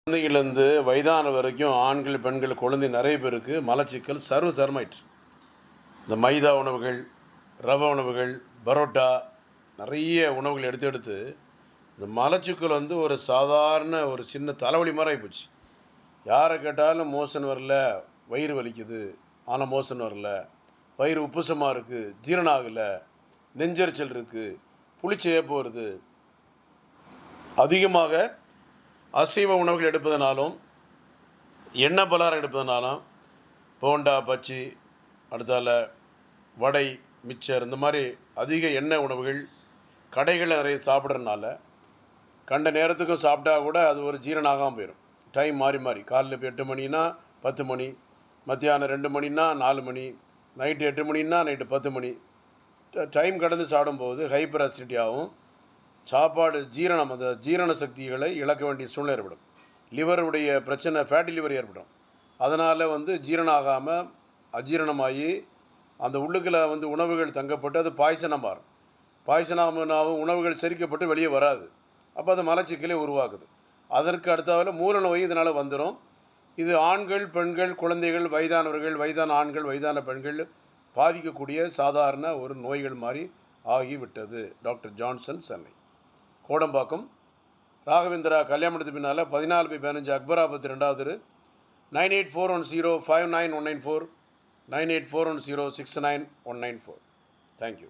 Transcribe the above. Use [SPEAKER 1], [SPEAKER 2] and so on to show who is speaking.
[SPEAKER 1] குழந்தைகள்லேருந்து வயதான வரைக்கும் ஆண்கள், பெண்கள், குழந்தை நிறைய பேருக்கு மலச்சிக்கல் சர்வசாதாரணமாயிற்று. இந்த மைதா உணவுகள், ரவை உணவுகள், பரோட்டா நிறைய உணவுகள் எடுத்து எடுத்து இந்த மலச்சிக்கல் ஒரு சாதாரண ஒரு சின்ன தலைவலி மாரி ஆயிப்போச்சு. யாரை கேட்டாலும் மோஷன் வரல, வயிறு வலிக்குது, ஆனால் மோஷன் வரல, வயிறு உப்புசமா இருக்குது, ஜீரணம் ஆகல, நெஞ்செரிச்சல் இருக்குது, புளிச்ச ஏப்பம் வருது. அதிகமாக அசைவ உணவுகள் எடுப்பதனாலும், எண்ணெய் பலகாரம் எடுப்பதனாலும், போண்டா, பஜ்ஜி, அடுத்தால வடை, மிச்சர் இந்த மாதிரி அதிக எண்ணெய் உணவுகள் கடைகளில் நிறைய சாப்பிட்றதுனால, கண்ட நேரத்துக்கும் சாப்பிட்டா கூட அது ஒரு ஜீரணம் ஆகாமல் போயிடும். டைம் மாறி மாறி காலையில் இப்போ 8 மணினா 10 மணி, மத்தியானம் 2 மணினா 4 மணி, நைட்டு 8 மணினா நைட்டு 10 மணி. டைம் கடந்து சாப்பிடும்போது ஹைப்பர் அசிடிட்டி ஆகும். சாப்பாடு ஜீரணம், அந்த ஜீரண சக்திகளை இழக்க வேண்டிய சூழ்நிலை ஏற்படும். லிவருடைய பிரச்சனை, ஃபேட்டி லிவர் ஏற்படும். அதனால் ஜீரணம் ஆகாமல் அஜீரணமாகி அந்த உள்ளுக்குள்ள உணவுகள் தங்கப்பட்டு அது பாய்சனாக மாறும். பாய்சனாகவும் உணவுகள் செரிக்கப்பட்டு வெளியே வராது. அப்போ அது மலச்சிக்கலை உருவாக்குது. அதற்கு அடுத்தாவில் மூல நோய் இதனால் வந்துடும். இது ஆண்கள், பெண்கள், குழந்தைகள், வயதானவர்கள், வயதான ஆண்கள், வயதான பெண்கள் பாதிக்கக்கூடிய சாதாரண ஒரு நோய்கள் மாதிரி ஆகிவிட்டது. Doctor Johnson, Chennai. கோடம்பாக்கம் ராகவேந்திரா கல்யாண மண்டபத்துக்கு பின்னால் 14/15 அக்பராபாத் 2வது தெரு, 9841059194, 9841069194. தேங்க்யூ.